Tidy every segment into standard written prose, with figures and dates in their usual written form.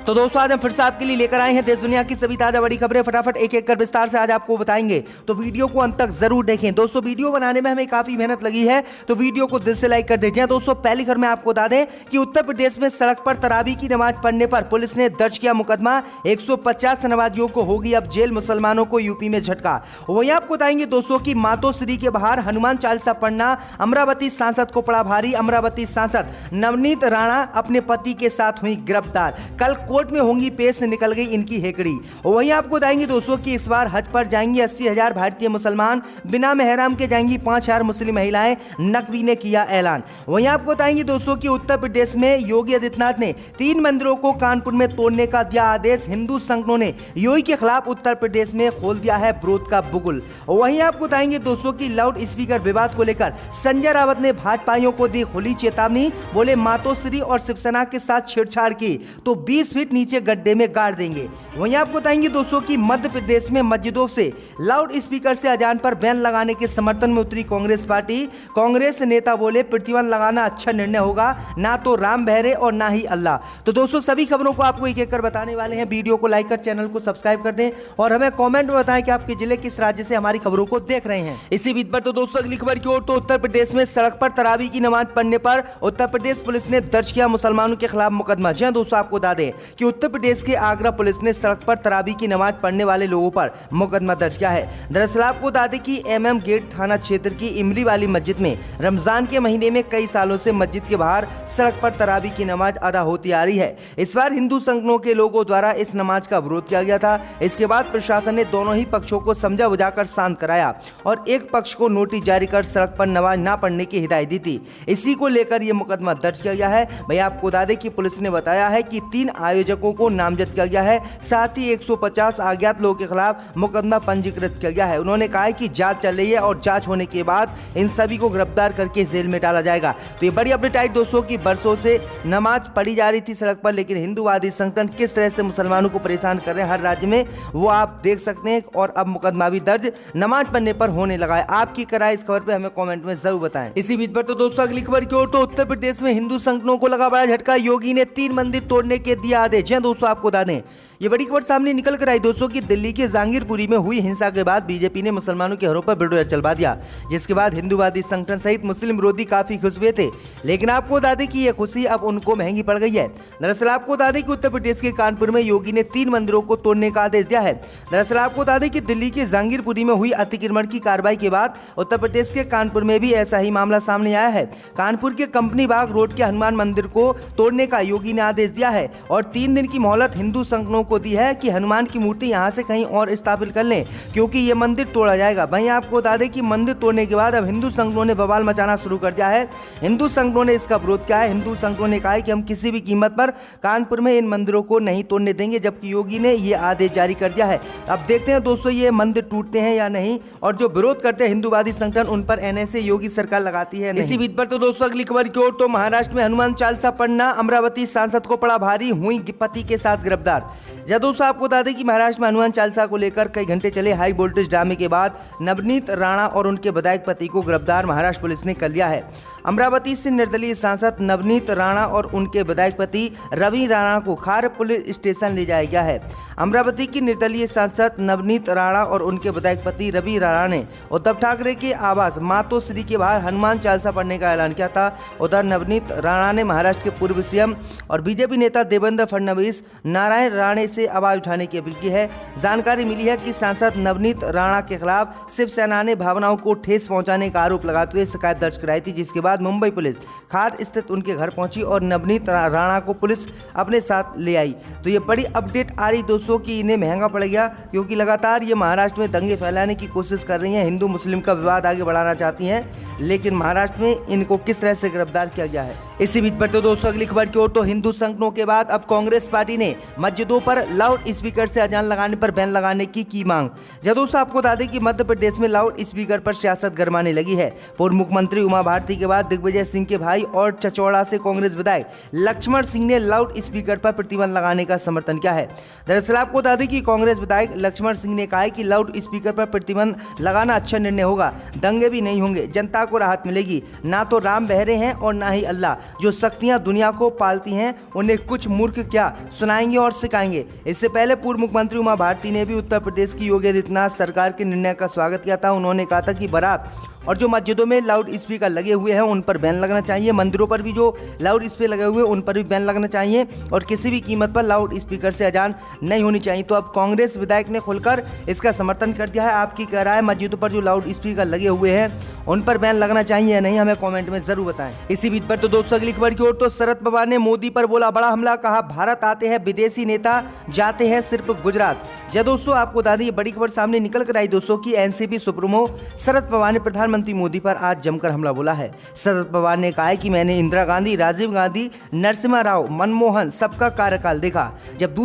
तो दोस्तों आज हम फिर से आपके लिए लेकर आए हैं देश दुनिया की सभी ताजा बड़ी खबरें। फटाफट एक एक कर विस्तार से आज आपको बताएंगे, तो वीडियो को अंत तक जरूर देखें। दोस्तों वीडियो बनाने में हमें काफी मेहनत लगी है, तो वीडियो को दिल से लाइक कर दीजिए। दोस्तों पहली खबर में आपको बता दें कि उत्तर प्रदेश में सड़क पर तरावी की नमाज पढ़ने पर पुलिस ने दर्ज किया मुकदमा। 150 नमाजियों को होगी अब जेल, मुसलमानों को यूपी में झटका। वहीं आपको बताएंगे दोस्तों की मातोश्री के बाहर हनुमान चालीसा पढ़ना अमरावती सांसद को पड़ा भारी। अमरावती सांसद नवनीत राणा अपने पति के साथ हुई गिरफ्तार, कल कोर्ट में होंगी पेश, निकल गई इनकी हेकड़ी। वहीं आपको बताएंगे दोस्तों कि इस बार हज पर जाएंगी 80,000 भारतीय मुसलमान, बिना मेहराम के जाएंगी 5,000 मुस्लिम महिलाएं, नकवी ने किया ऐलान। वहीं आपको बताएंगे दोस्तों कि उत्तर प्रदेश में योगी आदित्यनाथ ने 3 मंदिरों को कानपुर में तोड़ने का दिया आदेश। हिंदू संगठनों ने योगी के खिलाफ उत्तर प्रदेश में खोल दिया है विरोध का बुगुल। वहीं आपको बताएंगे दोस्तों की लाउड स्पीकर विवाद को लेकर संजय रावत ने भाजपाइयों को दी खुली चेतावनी, बोले मातोश्री और शिवसेना के साथ छेड़छाड़ की तो 20 फीट नीचे गड्ढे में गाड़ देंगे। वहीं आपको बताएंगे दोस्तों कि मध्य प्रदेश में मस्जिदों से लाउड स्पीकर से अजान पर बैन लगाने के समर्थन में उतरी कांग्रेस पार्टी। कांग्रेस नेता बोले प्रतिबंध लगाना अच्छा निर्णय होगा, ना तो राम बहरे और ना ही अल्लाह। तो दोस्तों सभी खबरों को आपको एक एक कर बताने वाले हैं। वीडियो को लाइक कर चैनल को सब्सक्राइब कर दें और हमें कमेंट में बताएं कि आपके जिले किस राज्य से हमारी खबरों को देख रहे हैं। इसी बीच पर तो दोस्तों अगली खबर की ओर, तो उत्तर प्रदेश में सड़क पर तरावी की नमाज पढ़ने पर उत्तर प्रदेश पुलिस ने दर्ज किया मुसलमानों के खिलाफ मुकदमा। जी दोस्तों आपको बता दें कि उत्तर प्रदेश के आगरा पुलिस ने सड़क पर तरावी की नमाज पढ़ने वाले लोगों पर मुकदमा दर्ज किया है। दरअसल आपको बता दें कि MM गेट थाना क्षेत्र की इमली वाली मस्जिद में रमजान के महीने में कई सालों से मस्जिद के बाहर सड़क पर तरावी की नमाज अदा होती आ रही है। इस बार हिंदू संगठनों के लोगों द्वारा इस नमाज का विरोध किया गया था। इसके बाद प्रशासन ने दोनों ही पक्षों को समझा बुझाकर शांत कराया और एक पक्ष को नोटिस जारी कर सड़क पर नमाज न पढ़ने की हिदायत दी थी। इसी को लेकर यह मुकदमा दर्ज किया गया है। भैया आपको बता दें कि पुलिस ने बताया है कि 3 आयोजकों को नामजद किया गया है, साथ ही 150 अज्ञात लोगों के खिलाफ मुकदमा पंजीकृत किया गया है। उन्होंने कहा है कि जांच चल रही है और जांच होने के बाद इन सभी को गिरफ्तार करके जेल में डाला जाएगा। तो ये बड़ी अपडेट आई दोस्तों की बरसों से नमाज पढ़ी जा रही थी सड़क पर, लेकिन हिंदूवादी संगठन किस तरह से मुसलमानों को परेशान कर रहे हैं हर राज्य में, वो आप देख सकते हैं। और अब मुकदमा भी दर्ज नमाज पढ़ने पर होने लगा है। आपकी राय इस खबर पे हमें कमेंट में जरूर बताएं। इसी बीच पर तो दोस्तों अगली खबर की ओर, तो उत्तर प्रदेश में हिंदू संगठनों को लगा बड़ा झटका, योगी ने 3 मंदिर तोड़ने के दिया आदेश। जी दोस्तों आपको बता दें ये बड़ी खबर सामने निकल कर आई दोस्तों कि दिल्ली के जहांगीरपुरी में हुई हिंसा के बाद बीजेपी ने मुसलमानों के घरों पर बुलडोजर चलवा दिया, जिसके बाद हिंदूवादी संगठन सहित मुस्लिम विरोधी काफी खुश हुए थे। लेकिन आपको बता दें कि यह खुशी अब उनको महंगी पड़ गई है। दरअसल आपको बता दें कि उत्तर प्रदेश के कानपुर में योगी ने 3 मंदिरों को तोड़ने का आदेश दिया है। दरअसल आपको बता दें कि दिल्ली के जहांगीरपुरी में हुई अतिक्रमण की कार्रवाई के बाद उत्तर प्रदेश के कानपुर में भी ऐसा ही मामला सामने आया है। कानपुर के कंपनी बाग रोड के हनुमान मंदिर को तोड़ने का योगी ने आदेश दिया है और 3 दिन की मोहलत हिंदू संगठनों को दी है कि हनुमान की मूर्ति यहां से कहीं और स्थापित कर लें, क्योंकि ये मंदिर तोड़ा जाएगा। वहीं आपको बता दें कि मंदिर तोड़ने के बाद अब हिंदू संगठनों ने बवाल मचाना शुरू कर दिया है। हिंदू संगठनों ने इसका विरोध किया है। हिंदू संगठनों ने कहा है कि हम किसी भी कीमत पर कानपुर में इन मंदिरों को नहीं तोड़ने देंगे, जबकि योगी ने ये आदेश जारी कर दिया है। अब देखते हैं दोस्तों ये मंदिर टूटते हैं या नहीं, और जो विरोध करते हैं हिंदूवादी संगठन उन पर NSA योगी सरकार लगाती है। इसी बीच पर तो दोस्तों अगली खबर की ओर, तो महाराष्ट्र में हनुमान चालीसा पढ़ना अमरावती सांसद को पड़ा भारी, हुई पति के साथ गिरफ्तार। या दोस्तों आपको बता दें कि महाराष्ट्र में हनुमान चालीसा को लेकर कई घंटे चले हाई वोल्टेज ड्रामे के बाद नवनीत राणा और उनके विधायक पति को गिरफ्तार महाराष्ट्र पुलिस ने कर लिया है। अमरावती से निर्दलीय सांसद नवनीत राणा और उनके विधायक पति रवि राणा को खार पुलिस स्टेशन ले जाया गया है। अमरावती की निर्दलीय सांसद नवनीत राणा और उनके विधायक पति रवि राणा ने उद्धव ठाकरे के आवास मातोश्री के बाहर हनुमान चालीसा पढ़ने का ऐलान किया था। उधर नवनीत राणा ने महाराष्ट्र के पूर्व CM और बीजेपी नेता देवेंद्र फडणवीस नारायण राणे से आवाज उठाने की अपील की है। जानकारी मिली है कि सांसद नवनीत राणा के खिलाफ शिवसेना ने भावनाओं को ठेस पहुंचाने का आरोप लगाते हुए शिकायत दर्ज कराई थी, जिसके बाद मुंबई पुलिस खार स्थित उनके घर पहुंची और नवनीत राणा को पुलिस अपने साथ ले आई। तो ये बड़ी अपडेट आ रही दोस्तों कि इन्हें महंगा पड़ गया, क्योंकि लगातार ये महाराष्ट्र में दंगे फैलाने की कोशिश कर रही हैं, हिंदू मुस्लिम का विवाद आगे बढ़ाना चाहती हैं, लेकिन महाराष्ट्र में इनको किस तरह से गिरफ्तार किया गया है। इसी बीच पर तो दोस्तों अगली खबर की ओर, तो हिंदू संगठनों के बाद अब कांग्रेस पार्टी ने मस्जिदों पर लाउड स्पीकर से अजान लगाने पर बैन लगाने की मांग। दोस्तों आपको बता दें कि मध्य प्रदेश में लाउड स्पीकर पर सियासत गरमाने लगी है। पूर्व मुख्यमंत्री उमा भारती के बाद दिग्विजय सिंह के भाई और चचौड़ा से कांग्रेस विधायक लक्ष्मण सिंह ने लाउड स्पीकर पर प्रतिबंध लगाने का समर्थन किया है। दरअसल आपको बता दें कि कांग्रेस विधायक लक्ष्मण सिंह ने कहा है कि लाउड स्पीकर पर प्रतिबंध लगाना अच्छा निर्णय होगा, दंगे भी नहीं होंगे, जनता को राहत मिलेगी, ना तो राम बहरे हैं और ना ही अल्लाह। जो शक्तियां दुनिया को पालती हैं उन्हें कुछ मूर्ख क्या सुनाएंगे और सिखाएंगे। इससे पहले पूर्व मुख्यमंत्री उमा भारती ने भी उत्तर प्रदेश की योगी आदित्यनाथ सरकार के निर्णय का स्वागत किया था। उन्होंने कहा था कि बारात और जो मस्जिदों में लाउड स्पीकर लगे हुए हैं उन पर बैन लगना चाहिए, मंदिरों पर भी जो लाउड स्पीकर लगे हुए हैं उन पर भी बैन लगना चाहिए और किसी भी कीमत पर लाउड स्पीकर से अजान नहीं होनी चाहिए। तो अब कांग्रेस विधायक ने खुलकर इसका समर्थन कर दिया है। आपकी क्या राय है, मस्जिदों पर जो लाउड स्पीकर लगे हुए हैं उन पर बैन लगना चाहिए या नहीं, हमें कमेंट में जरूर बताएं। इसी बीच पर तो दोस्तों अगली खबर की ओर तो शरद पवार ने मोदी पर बोला बड़ा हमला, कहा भारत आते हैं विदेशी नेता, जाते हैं सिर्फ गुजरात। जब दोस्तों आपको बता दें ये बड़ी खबर सामने निकल कर आई दोस्तों की एनसीपी सुप्रीमो शरद पवार ने प्रधानमंत्री मोदी पर आज जमकर हमला बोला है। शरद पवार ने कहा है कि मैंने इंदिरा गांधी, राजीव गांधी, नरसिम्हा राव, मनमोहन सबका कार्यकाल देखा। जब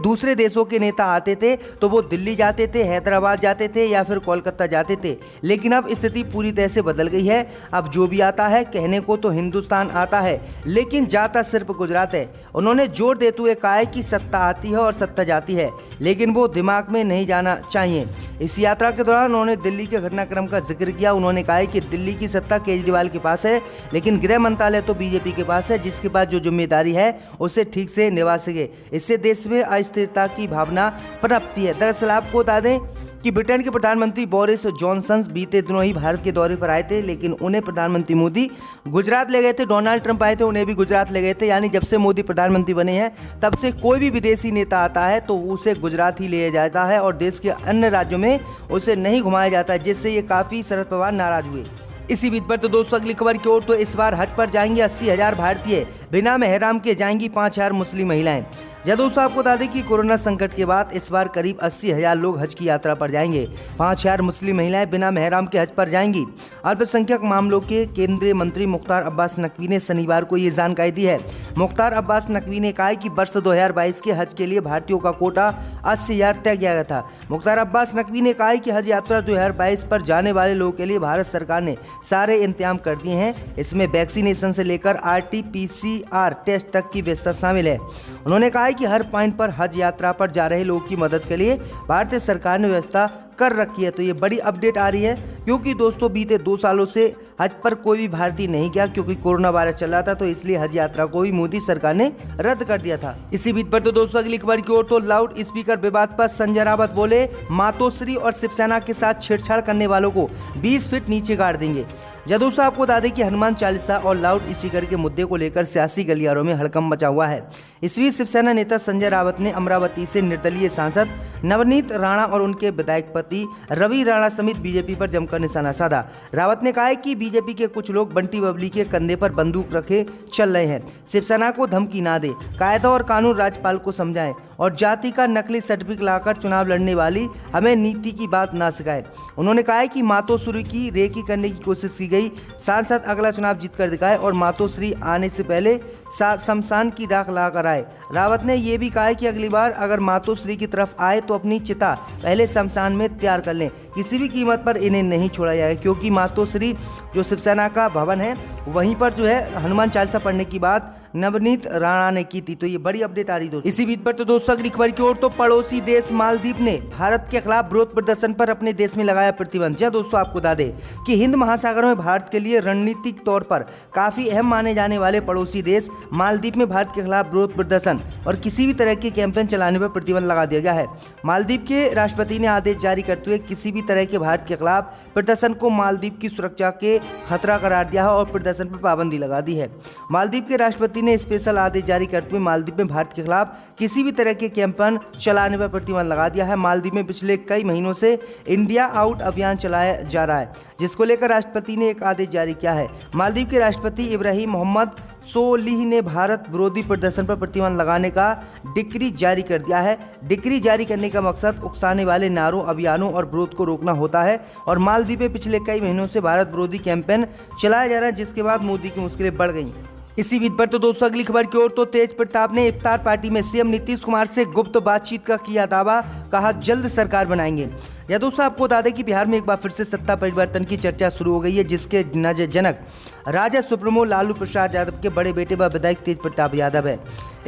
दूसरे देशों के नेता आते थे तो वो दिल्ली जाते थे, हैदराबाद जाते थे या फिर कोलकाता जाते थे, लेकिन अब स्थिति पूरी तरह से बदल गई है। अब जो भी आता है कहने को तो हिंदुस्तान आता है लेकिन जाता सिर्फ गुजरात है। उन्होंने जोर देते हुए कहा है कि सत्ता आती है और सत्ता जाती है लेकिन वो दिमाग में नहीं जाना चाहिए। इस यात्रा के दौरान उन्होंने दिल्ली के घटनाक्रम का जिक्र किया। उन्होंने कहा है कि दिल्ली की सत्ता केजरीवाल के पास है लेकिन गृह मंत्रालय तो बीजेपी के पास है, जिसके पास जो जिम्मेदारी है उसे ठीक से निभा सके। इससे देश में अस्थिरता की भावना पनपती है। दरअसल आपको बता दें कि ब्रिटेन के प्रधानमंत्री बोरिस जॉनसन बीते दिनों ही भारत के दौरे पर आए थे, लेकिन उन्हें प्रधानमंत्री मोदी गुजरात ले गए थे। डोनाल्ड ट्रंप आए थे, उन्हें भी गुजरात ले गए थे। यानी जब से मोदी प्रधानमंत्री बने हैं तब से कोई भी विदेशी नेता आता है तो उसे गुजरात ही ले जाता है और देश के अन्य राज्यों में उसे नहीं घुमाया जाता है, जिससे ये काफ़ी शरद पवार नाराज हुए। इसी बीच पर तो दोस्तों अगली खबर की ओर तो इस बार हज पर जाएंगे 80,000 भारतीय, बिना मेहराम के जाएंगी 5,000 मुस्लिम महिलाएं। जब दोस्तों आपको बता दें कि कोरोना संकट के बाद इस बार करीब 80,000 लोग हज की यात्रा पर जाएंगे। 5,000 मुस्लिम महिलाएं बिना मेहराम के हज पर जाएंगी। अल्पसंख्यक मामलों के केंद्रीय मंत्री मुख्तार अब्बास नकवी ने शनिवार को ये जानकारी दी है। मुख्तार अब्बास नकवी ने कहा कि वर्ष 2022 के हज के लिए भारतीयों का कोटा 80,000 तय किया गया था। मुख्तार अब्बास नकवी ने कहा कि हज यात्रा 2022 पर जाने वाले लोगों के लिए भारत सरकार ने सारे इंतजाम कर दिए हैं। इसमें वैक्सीनेशन से लेकर RT-PCR टेस्ट तक की व्यवस्था शामिल है। उन्होंने कहा कि हर पॉइंट पर हज यात्रा पर जा रहे लोगों की मदद के लिए भारतीय सरकार ने व्यवस्था कर रखी है। तो ये बड़ी अपडेट आ रही है क्योंकि दोस्तों बीते 2 सालों से हज पर कोई भी भारतीय नहीं गया क्योंकि कोरोना वायरस चल रहा था, तो इसलिए हज यात्रा को भी मोदी सरकार ने रद्द कर दिया था। इसी बीच पर तो दोस्तों अगली खबर की ओर तो लाउड स्पीकर विवाद पर संजय रावत बोले मातोश्री और शिवसेना के साथ छेड़छाड़ करने वालों को 20 फीट नीचे गाड़ देंगे। जब दोस्तों आपको बता दें कि हनुमान चालीसा और लाउड स्पीकर के मुद्दे को लेकर सियासी गलियारों में हड़कंप मचा हुआ है। इस बीच शिवसेना नेता संजय रावत ने अमरावती से निर्दलीय सांसद नवनीत राणा और उनके विधायक पति रवि राणा समेत बीजेपी पर जमकर निशाना साधा। रावत ने कहा है कि बीजेपी के कुछ लोग बंटी बबली के कंधे पर बंदूक रखे चल रहे हैं। शिवसेना को धमकी ना दे, कायदा और कानून राज्यपाल को समझाएं और जाति का नकली सर्टिफिकेट लाकर चुनाव लड़ने वाली हमें नीति की बात ना सिखाए। उन्होंने कहा है कि मातोश्री की रेकी करने की कोशिश की गई। सांसद अगला चुनाव जीत कर दिखाए और मातोश्री आने से पहले शमशान की राख ला कर आए। रावत ने यह भी कहा है कि अगली बार अगर मातोश्री की तरफ आए तो अपनी चिता पहले शमशान में तैयार कर लें। किसी भी कीमत पर इन्हें नहीं छोड़ा जाएगा क्योंकि मातोश्री जो शिवसेना का भवन है वहीं पर जो है हनुमान चालीसा पढ़ने की बात नवनीत राणा ने की थी। तो ये बड़ी अपडेट आ रही दोस्तों। इसी बीच पर तो दोस्तों अगली खबर की ओर तो पड़ोसी देश मालदीव ने भारत के खिलाफ विरोध प्रदर्शन पर अपने देश में लगाया प्रतिबंध। जी दोस्तों आपको बता दें कि हिंद महासागर में भारत के लिए रणनीतिक तौर पर काफी अहम माने जाने वाले पड़ोसी देश मालदीव में भारत के खिलाफ विरोध प्रदर्शन और किसी भी तरह के कैंपेन चलाने पर प्रतिबंध लगा दिया गया है। मालदीव के राष्ट्रपति ने आदेश जारी करते हुए किसी भी तरह के भारत के खिलाफ प्रदर्शन को मालदीव की सुरक्षा के खतरा करार दिया है और प्रदर्शन पर पाबंदी लगा दी है। मालदीव के राष्ट्रपति ने स्पेशल आदेश जारी करते हुए मालदीव में भारत के खिलाफ किसी भी तरह के कैंपेन चलाने पर प्रतिबंध लगा दिया है। मालदीव में पिछले कई महीनों से इंडिया आउट अभियान चलाया जा रहा है, जिसको लेकर राष्ट्रपति ने एक आदेश जारी किया है। मालदीव के राष्ट्रपति इब्राहिम मोहम्मद सोलिह ने भारत विरोधी प्रदर्शन पर प्रतिबंध लगाने का डिक्री जारी कर दिया है। डिक्री जारी करने का मकसद उकसाने वाले नारों, अभियानों और विरोध को रोकना होता है और मालदीव में पिछले कई महीनों से भारत विरोधी कैंपेन चलाया जा रहा है, जिसके बाद मोदी की मुश्किलें बढ़ गई। इसी बीच पर तो दोस्तों अगली खबर की ओर तो तेज प्रताप ने इफ्तार पार्टी में सीएम नीतीश कुमार से गुप्त बातचीत का किया दावा, कहा जल्द सरकार बनाएंगे। या दोस्तों आपको बता दें कि बिहार में एक बार फिर से सत्ता परिवर्तन की चर्चा शुरू हो गई है, जिसके जनक राजा सुप्रीमो लालू प्रसाद यादव के बड़े बेटे व विधायक तेज प्रताप यादव है।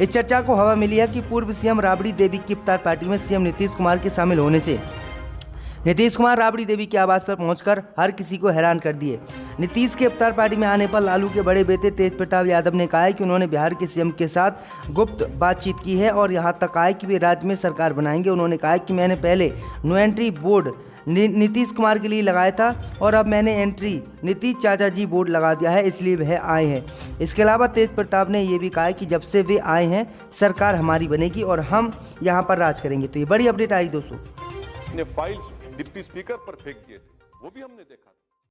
इस चर्चा को हवा मिली है कि पूर्व सीएम राबड़ी देवी की इफ्तार पार्टी में सीएम नीतीश कुमार के शामिल होने से नीतीश कुमार राबड़ी देवी के आवास पर पहुंचकर हर किसी को हैरान कर दिए। नीतीश के अवतार पार्टी में आने पर लालू के बड़े बेटे तेज प्रताप यादव ने कहा है कि उन्होंने बिहार के सीएम के साथ गुप्त बातचीत की है और यहां तक कहा है कि वे राज्य में सरकार बनाएंगे। उन्होंने कहा कि मैंने पहले no entry board Nitish Kumar के लिए लगाया था और अब मैंने एंट्री नीतीश चाचा जी बोर्ड लगा दिया है, इसलिए वह आए हैं। इसके अलावा तेज प्रताप ने यह भी कहा है कि जब से वे आए हैं सरकार हमारी बनेगी और हम यहाँ पर राज करेंगे। तो ये बड़ी अपडेट आई दोस्तों। फाइल्स डिप्टी स्पीकर पर फेंक दिए थे, वो भी हमने देखा।